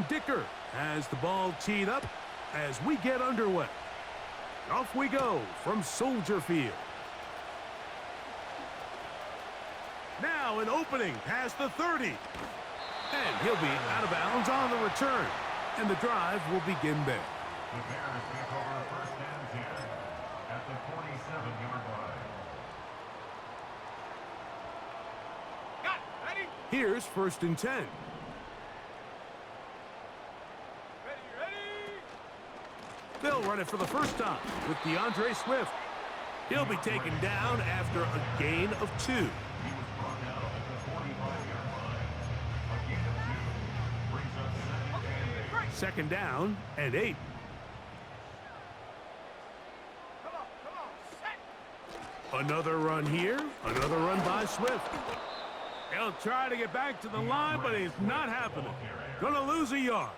Dicker has the ball teed up as we get underway. Off we go from Soldier Field. Now an opening past the 30. And he'll be out of bounds on the return. And the drive will begin there. The Bears take over first and 10 at the 47-yard line. Here's first and 10. They'll run it for the first time with DeAndre Swift. He'll be taken down after a gain of 2. He was brought down at the 45-yard line. A gain of 2 brings up Second down and 8. Another run here, another run by Swift. He'll try to get back to the line, but it's not happening. Gonna lose a yard.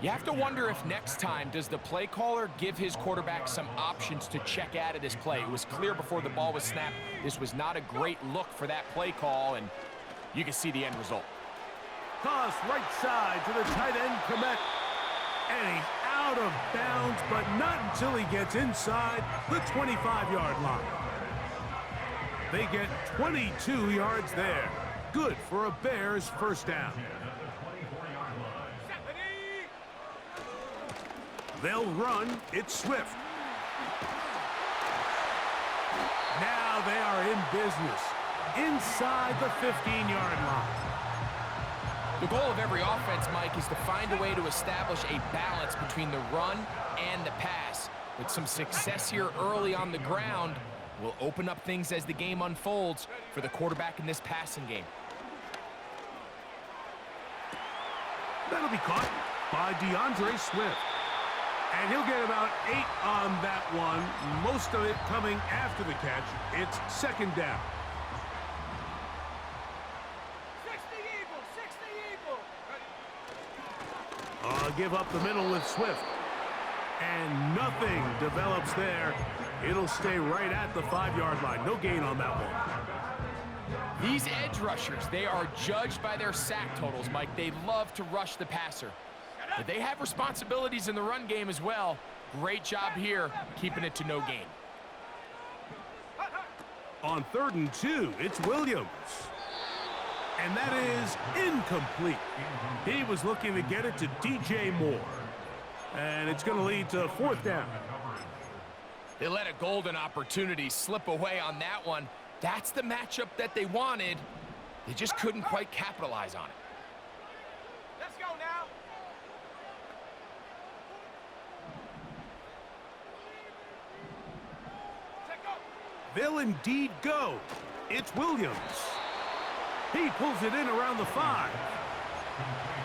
You have to wonder if next time, does the play caller give his quarterback some options to check out of this play? It was clear before the ball was snapped, this was not a great look for that play call, and you can see the end result. Toss right side to the tight end, Komet. And he's out of bounds, but not until he gets inside the 25-yard line. They get 22 yards there. Good for a Bears first down. They'll run. It's Swift. Now they are in business inside the 15-yard line. The goal of every offense, Mike, is to find a way to establish a balance between the run and the pass. With some success here early on the ground, will open up things as the game unfolds for the quarterback in this passing game. That'll be caught by DeAndre Swift. And he'll get about 8 on that one, most of it coming after the catch. It's second down. 60 Eagle. Give up the middle with Swift. And nothing develops there. It'll stay right at the 5-yard line. No gain on that one. These edge rushers, they are judged by their sack totals, Mike. They love to rush the passer. But they have responsibilities in the run game as well. Great job here, keeping it to no gain. On 3rd and 2, it's Williams. And that is incomplete. He was looking to get it to DJ Moore. And it's going to lead to 4th down. They let a golden opportunity slip away on that one. That's the matchup that they wanted. They just couldn't quite capitalize on it. Let's go now. They'll indeed go. It's Williams. He pulls it in around the 5.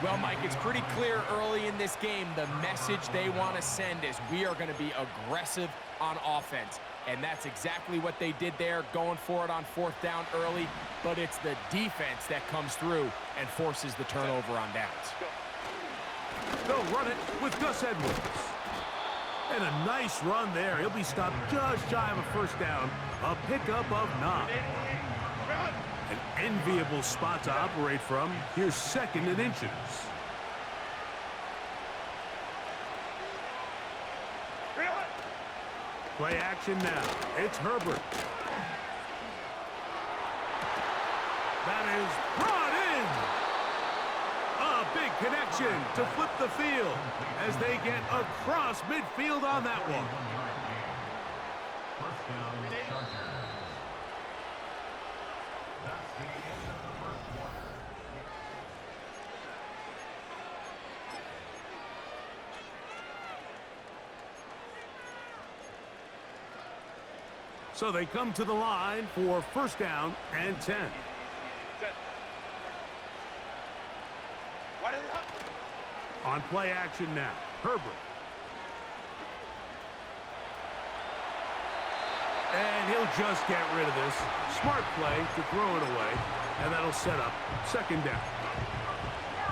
Well, Mike, it's pretty clear early in this game the message they want to send is we are going to be aggressive on offense. And that's exactly what they did there, going for it on 4th down early. But it's the defense that comes through and forces the turnover on downs. They'll run it with Gus Edwards. And a nice run there. He'll be stopped just shy of a first down. A pickup of 9. An enviable spot to operate from. Here's 2nd and inches. Play action now. It's Herbert. That is brought in. A big connection to flip the field as they get across midfield on that one. First down, Chargers. That's the end of the first quarter. So they come to the line for first down and 10. On play action now, Herbert. And he'll just get rid of this. Smart play to throw it away, and that'll set up 2nd down.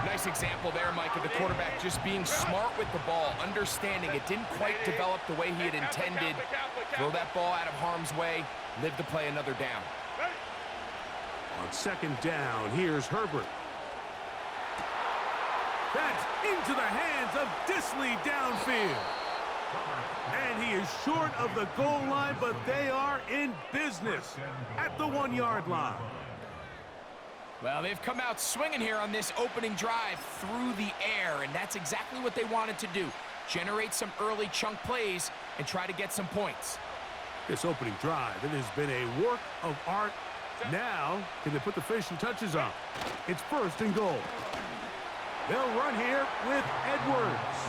Nice example there, Mike, of the quarterback just being smart with the ball, understanding it didn't quite develop the way he had intended. Throw that ball out of harm's way, live to play another down. On 2nd down, here's Herbert. That's into the hands of Disley downfield. And he is short of the goal line, but they are in business at the 1-yard line. Well, they've come out swinging here on this opening drive through the air, and that's exactly what they wanted to do. Generate some early chunk plays and try to get some points. This opening drive, it has been a work of art. Now, can they put the finishing touches on? It's 1st and goal. They'll run here with Edwards.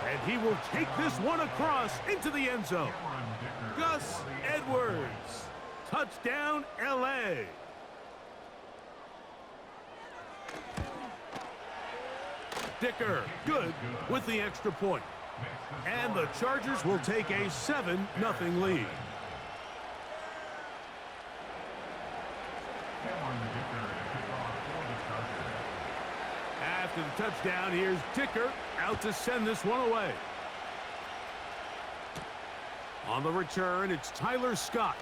And he will take this one across into the end zone. Gus Edwards. Touchdown, LA. Dicker, good with the extra point. And the Chargers will take a 7-0 lead. After the touchdown, here's Dicker out to send this one away. On the return, it's Tyler Scott.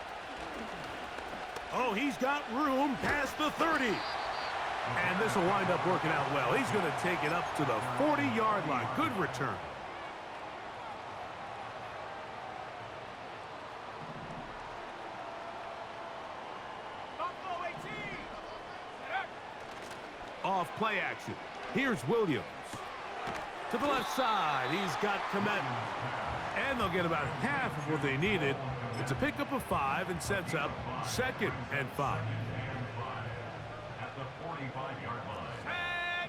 Oh, he's got room past the 30. And this will wind up working out well. He's going to take it up to the 40-yard line. Good return. Off play action. Here's Williams. To the left side, he's got Komet. And they'll get about half of what they needed. It's a pickup of 5 and sets up 2nd and 5. At the 45-yard line.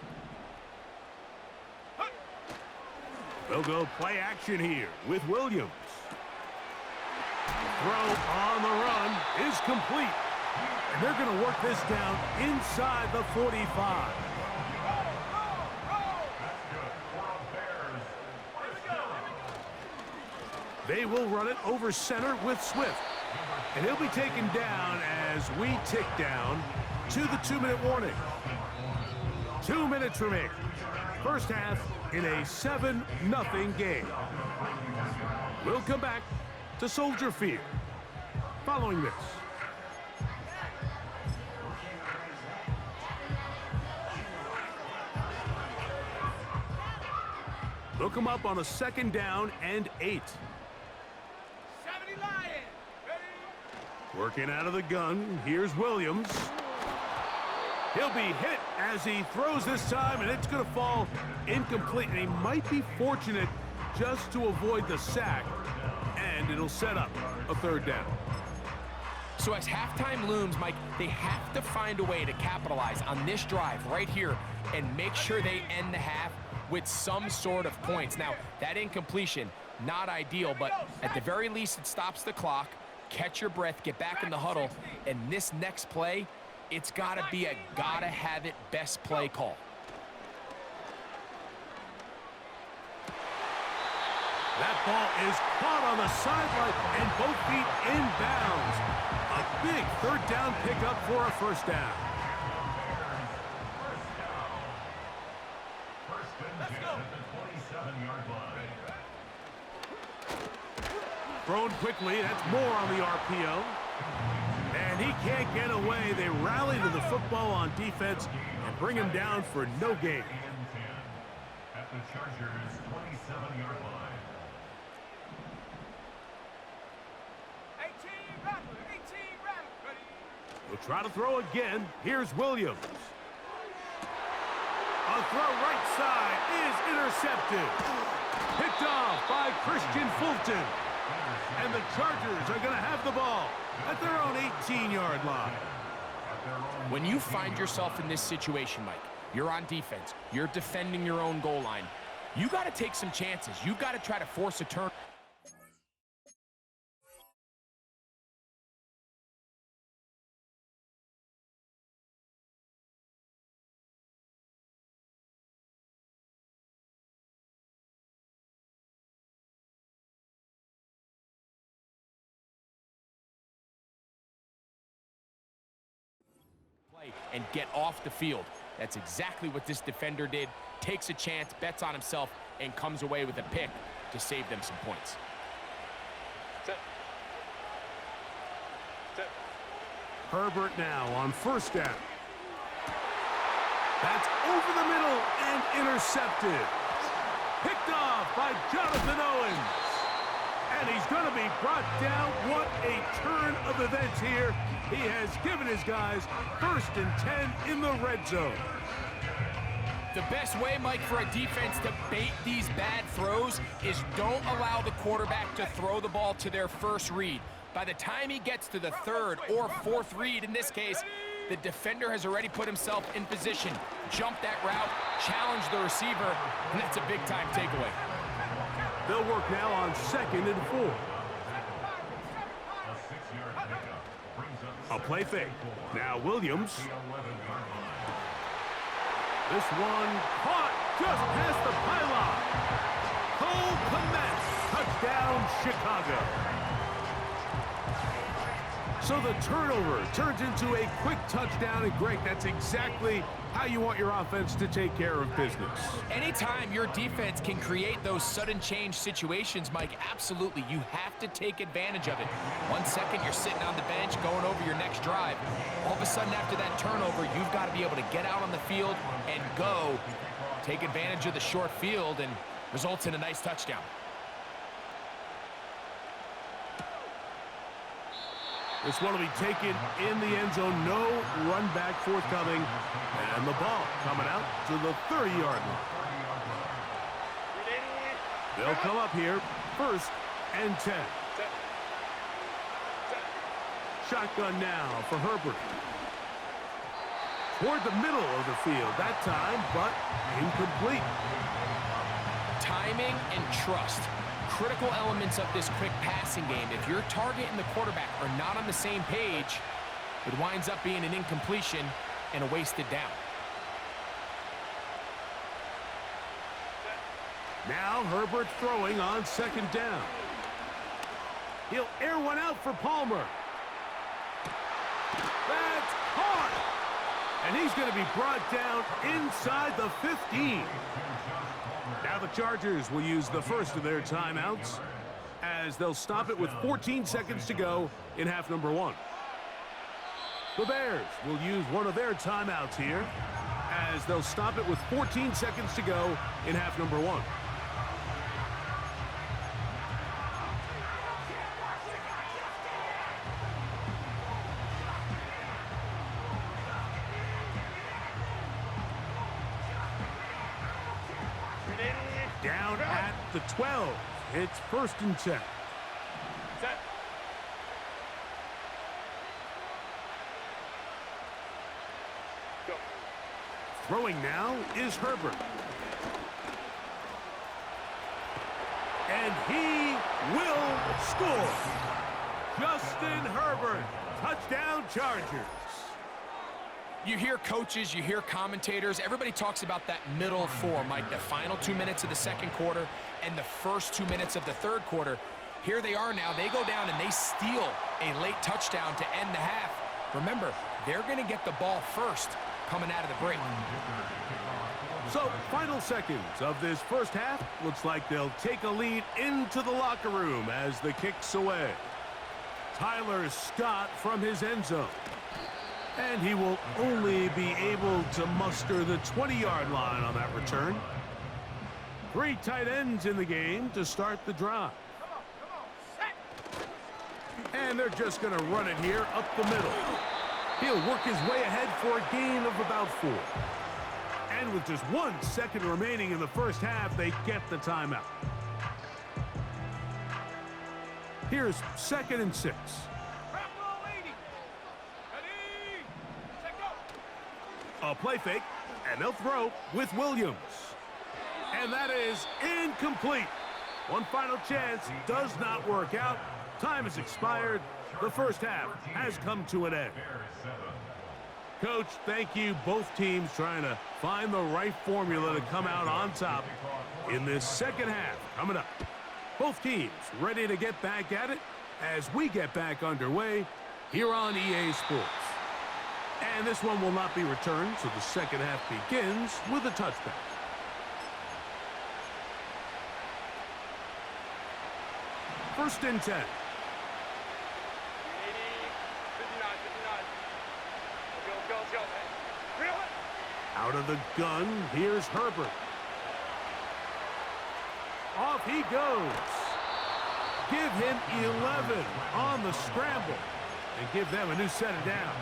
They'll go play action here with Williams. The throw on the run is complete. And they're going to work this down inside the 45. They will run it over center with Swift. And he'll be taken down as we tick down to the 2-minute warning. 2 minutes remain. First half in a 7-0 game. We'll come back to Soldier Field following this. They'll come up on a 2nd down and 8. 70 Lions. Ready? Working out of the gun, here's Williams. He'll be hit as he throws this time, and it's going to fall incomplete. And he might be fortunate just to avoid the sack, and it'll set up a 3rd down. So as halftime looms, Mike, they have to find a way to capitalize on this drive right here and make sure they end the half with some sort of points. Now, that incompletion, not ideal, but at the very least, it stops the clock. Catch your breath, get back in the huddle, and this next play, it's got to be a gotta-have-it best play call. That ball is caught on the sideline and both feet inbounds. A big 3rd down pickup for a 1st down. Thrown quickly, that's more on the RPO. And he can't get away. They rally to the football on defense and bring him down for no gain. At the Chargers' 27-yard line. 18 Rattler. 18 Rattler. Ready? He'll try to throw again. Here's Williams. A throw right side is intercepted. Picked off by Christian Fulton. And the Chargers are going to have the ball at their own 18-yard line. When you find yourself in this situation, Mike, you're on defense, you're defending your own goal line, you got to take some chances. You got to try to force a turn. And get off the field. That's exactly what this defender did. Takes a chance, bets on himself, and comes away with a pick to save them some points. Set. Herbert now on 1st down. That's over the middle and intercepted. Picked off by Jonathan Owens. And he's going to be brought down. What a turn of events here. He has given his guys 1st and 10 in the red zone. The best way, Mike, for a defense to bait these bad throws is don't allow the quarterback to throw the ball to their first read. By the time he gets to the 3rd or 4th read, in this case, the defender has already put himself in position, jumped that route, challenged the receiver, and that's a big-time takeaway. They'll work now on 2nd and 4. A 6-yard pickup brings up A play fake. Now Williams. the 11-yard line. This one caught just past the pylon. Cole Kmet, touchdown Chicago. So the turnover turns into a quick touchdown, and Greg, that's exactly how you want your offense to take care of business. Anytime your defense can create those sudden change situations, Mike, absolutely, you have to take advantage of it. 1 second, you're sitting on the bench going over your next drive. All of a sudden, after that turnover, you've got to be able to get out on the field and go, take advantage of the short field, and results in a nice touchdown. This one will be taken in the end zone. No run back forthcoming. And the ball coming out to the 30-yard line. They'll come up here, 1st and 10. Shotgun now for Herbert. Toward the middle of the field that time, but incomplete. Timing and trust. Critical elements of this quick passing game. If your target and the quarterback are not on the same page, it winds up being an incompletion and a wasted down. Now Herbert throwing on 2nd down. He'll air one out for Palmer. That's caught! And he's going to be brought down inside the 15. Now the Chargers will use the first of their timeouts as they'll stop it with 14 seconds to go in half number 1. The Bears will use one of their timeouts here as they'll stop it with 14 seconds to go in half number 1. Down at the 12. It's 1st and 10. Set. Go. Throwing now is Herbert. And he will score. Justin Herbert. Touchdown Chargers. You hear coaches, you hear commentators, everybody talks about that middle 4, Mike, the final 2 minutes of the 2nd quarter and the first 2 minutes of the 3rd quarter. Here they are now. They go down and they steal a late touchdown to end the half. Remember, they're going to get the ball first coming out of the break. So, final seconds of this first half. Looks like they'll take a lead into the locker room as the kick's away. Tyler Scott from his end zone. And he will only be able to muster the 20-yard line on that return. 3 tight ends in the game to start the drive. And they're just going to run it here up the middle. He'll work his way ahead for a gain of about 4. And with just 1 second remaining in the first half, they get the timeout. Here's 2nd and 6. A play fake, and they'll throw with Williams. And that is incomplete. One final chance, does not work out. Time has expired. The first half has come to an end. Coach, thank you. Both teams trying to find the right formula to come out on top in this second half coming up. Both teams ready to get back at it as we get back underway here on EA Sports. And this one will not be returned, so the second half begins with a touchback. First and 10. 59, 59. Let's go, man. Reel it. Out of the gun, here's Herbert. Off he goes. Give him 11 on the scramble and give them a new set of downs.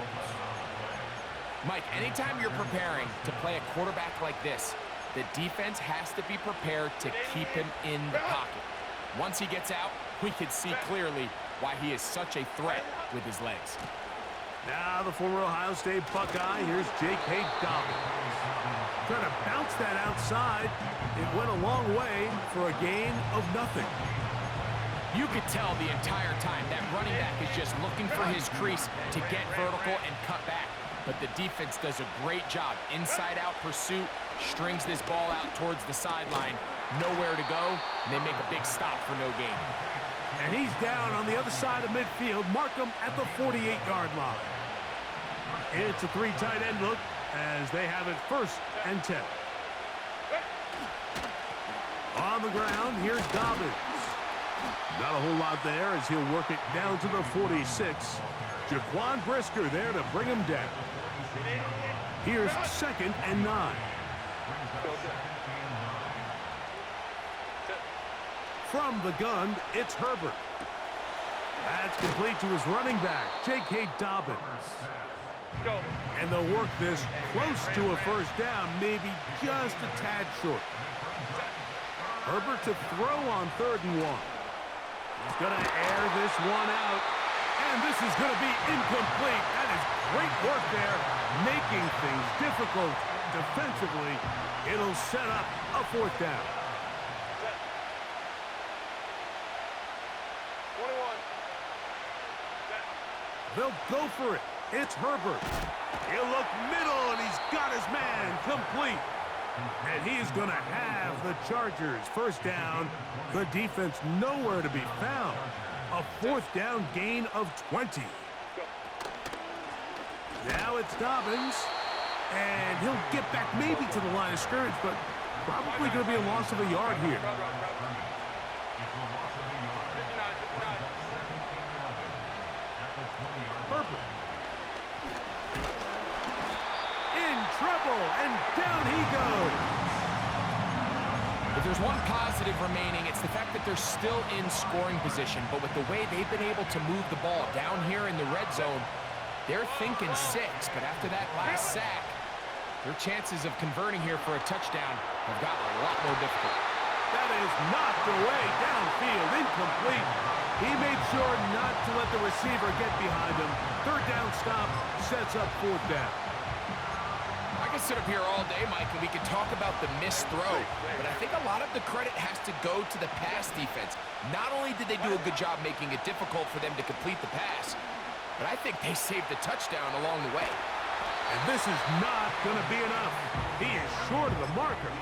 Mike, anytime you're preparing to play a quarterback like this, the defense has to be prepared to keep him in the pocket. Once he gets out, we can see clearly why he is such a threat with his legs. Now the former Ohio State Buckeye, here's J.K. Dobbins. Trying to bounce that outside. It went a long way for a gain of nothing. You could tell the entire time that running back is just looking for his crease to get vertical and cut back. But the defense does a great job. Inside-out pursuit, strings this ball out towards the sideline. Nowhere to go, and they make a big stop for no gain. And he's down on the other side of midfield. Mark him at the 48-yard line. It's a three tight end look as they have it 1st and 10. On the ground, here's Dobbins. Not a whole lot there as he'll work it down to the 46. Jaquan Brisker there to bring him down. Here's 2nd and 9. From the gun, it's Herbert. That's complete to his running back, J.K. Dobbins. And they'll work this close to a 1st down, maybe just a tad short. Herbert to throw on 3rd and 1. He's going to air this one out. And this is going to be incomplete. That is great work there, making things difficult defensively. It'll set up a 4th down. 21. They'll go for it. It's Herbert. He'll look middle, and he's got his man complete. And he's going to have the Chargers 1st down. The defense nowhere to be found. A 4th down gain of 20. Now it's Dobbins. And he'll get back maybe to the line of scrimmage, but probably going to be a loss of a yard here. Herbert. In trouble, and down he goes. If there's one positive remaining, it's the fact that they're still in scoring position. But with the way they've been able to move the ball down here in the red zone, they're thinking 6. But after that last sack, their chances of converting here for a touchdown have gotten a lot more difficult. That is knocked away downfield, incomplete. He made sure not to let the receiver get behind him. 3rd down stop sets up 4th down. I could sit up here all day, Mike, and we could talk about the missed throw, but I think a lot of the credit has to go to the pass defense. Not only did they do a good job making it difficult for them to complete the pass, but I think they saved the touchdown along the way. And this is not going to be enough. He is short of the marker,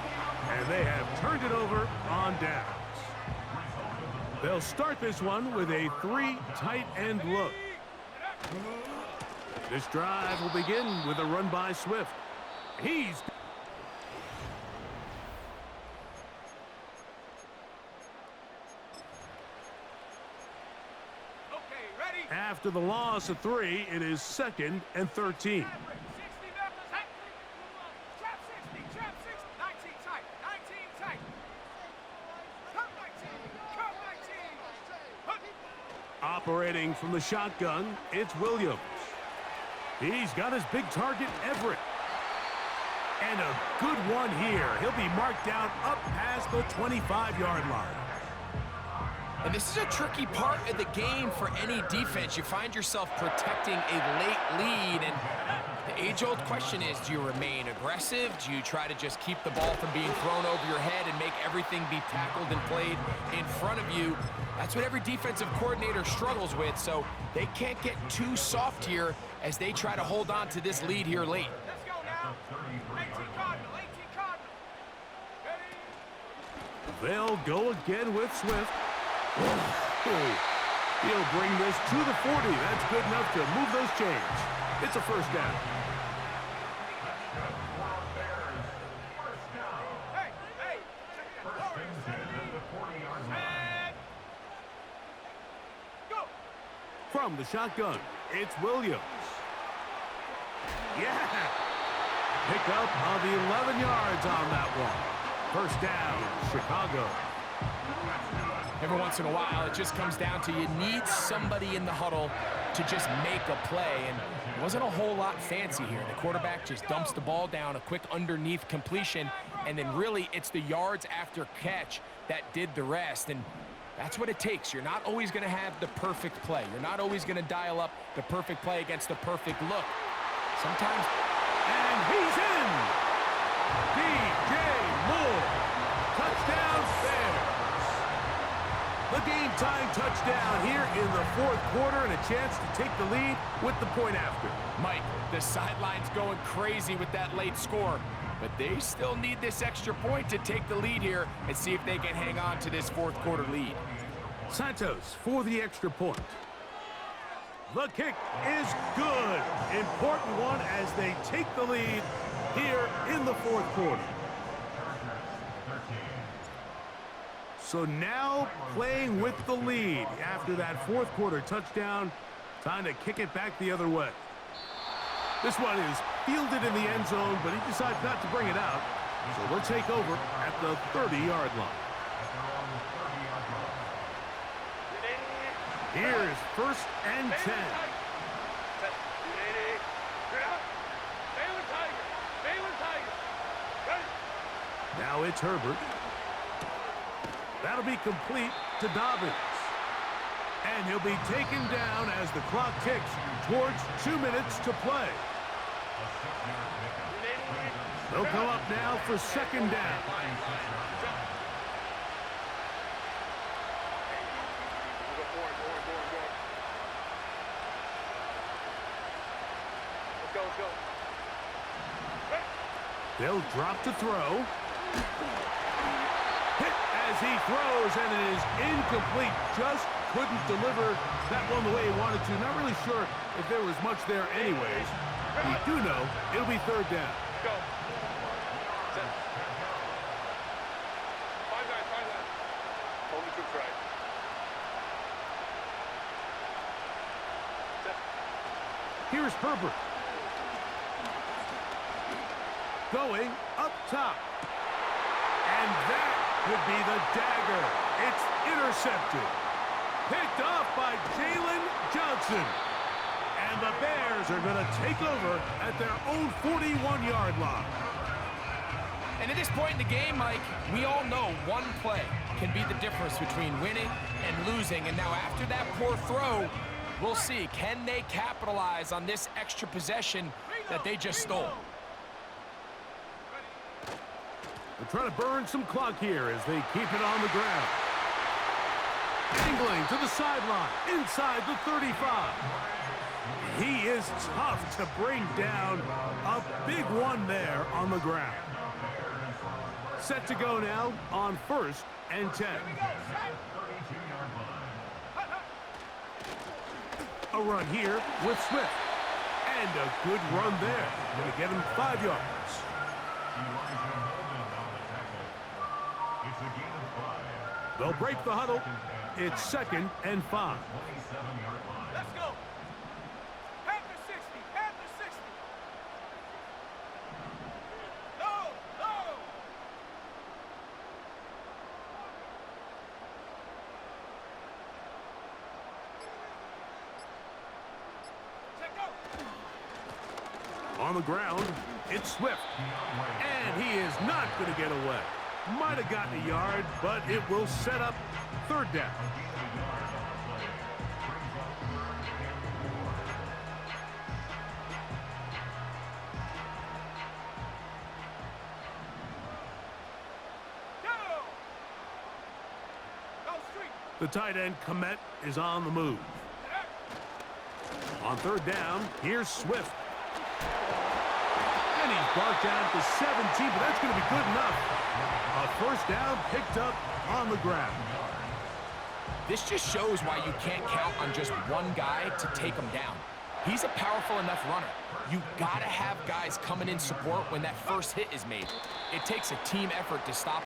and they have turned it over on downs. They'll start this one with a 3 tight end look. This drive will begin with a run by Swift. He's Okay, ready? after the loss of 3, it is 2nd and 13. 60 meters. Hey. Trap 60. Trap 60. 19 tight. 19 tight. Come 19. Come 19. Operating from the shotgun, it's Williams. He's got his big target, Everett. And a good one here. He'll be marked down up past the 25-yard line. And this is a tricky part of the game for any defense. You find yourself protecting a late lead, and the age-old question is, do you remain aggressive? Do you try to just keep the ball from being thrown over your head and make everything be tackled and played in front of you? That's what every defensive coordinator struggles with, so they can't get too soft here as they try to hold on to this lead here late. Let's go now. 18 Cardinal. 18 Cardinal. Ready? They'll go again with Swift. He'll bring this to the 40. That's good enough to move those chains. It's a 1st down. Hey, hey. And go. From the shotgun, it's Williams. Yeah! pickup of 11 yards on that one. First down, Chicago. Every once in a while, it just comes down to you need somebody in the huddle to just make a play, and it wasn't a whole lot fancy here. The quarterback just dumps the ball down, a quick underneath completion, and then really it's the yards after catch that did the rest, and that's what it takes. You're not always going to have the perfect play. You're not always going to dial up the perfect play against the perfect look. Sometimes... And he's in! DJ Moore. Touchdown, Bears. The game-time touchdown here in the fourth quarter and a chance to take the lead with the point after. Mike, the sideline's going crazy with that late score, but they still need this extra point to take the lead here and see if they can hang on to this fourth quarter lead. Santos for the extra point. The kick is good. Important one as they take the lead here in the fourth quarter. So now playing with the lead after that fourth quarter touchdown, time to kick it back the other way. This one is fielded in the end zone, but he decides not to bring it out. So they'll take over at the 30-yard line. Here's first and 10. Now it's Herbert. That'll be complete to Dobbins. And he'll be taken down as the clock ticks towards 2 minutes to play. They'll come up now for second down. They'll drop to throw. Hit as he throws, and it is incomplete. Just couldn't deliver that one the way he wanted to. Not really sure if there was much there anyways. We do know it'll be third down. Go. Set. 5-9. Hold the troops right. Set. Here's Herbert. Going up top. And that could be the dagger. It's intercepted. Picked off by Jalen Johnson. And the Bears are going to take over at their own 41-yard line. And at this point in the game, Mike, we all know one play can be the difference between winning and losing. And now after that poor throw, we'll see, can they capitalize on this extra possession that they just stole? They're trying to burn some clock here as they keep it on the ground. Angling to the sideline, inside the 35. He is tough to bring down. A big one there on the ground. Set to go now on first and 10. A run here with Swift. And a good run there. Going to get him 5 yards. They'll break the huddle. It's second and 5. Let's go. Panther 60. Panther 60. No. Check go. On the ground, it's Swift. And he is not going to get away. Might have gotten a yard, but it will set up third down. The tight end, Komet, is on the move. On third down, here's Swift. And he's brought down to 17, but that's going to be good enough. A first down picked up on the ground. This just shows why you can't count on just one guy to take him down. He's a powerful enough runner. You gotta have guys coming in support when that first hit is made. It takes a team effort to stop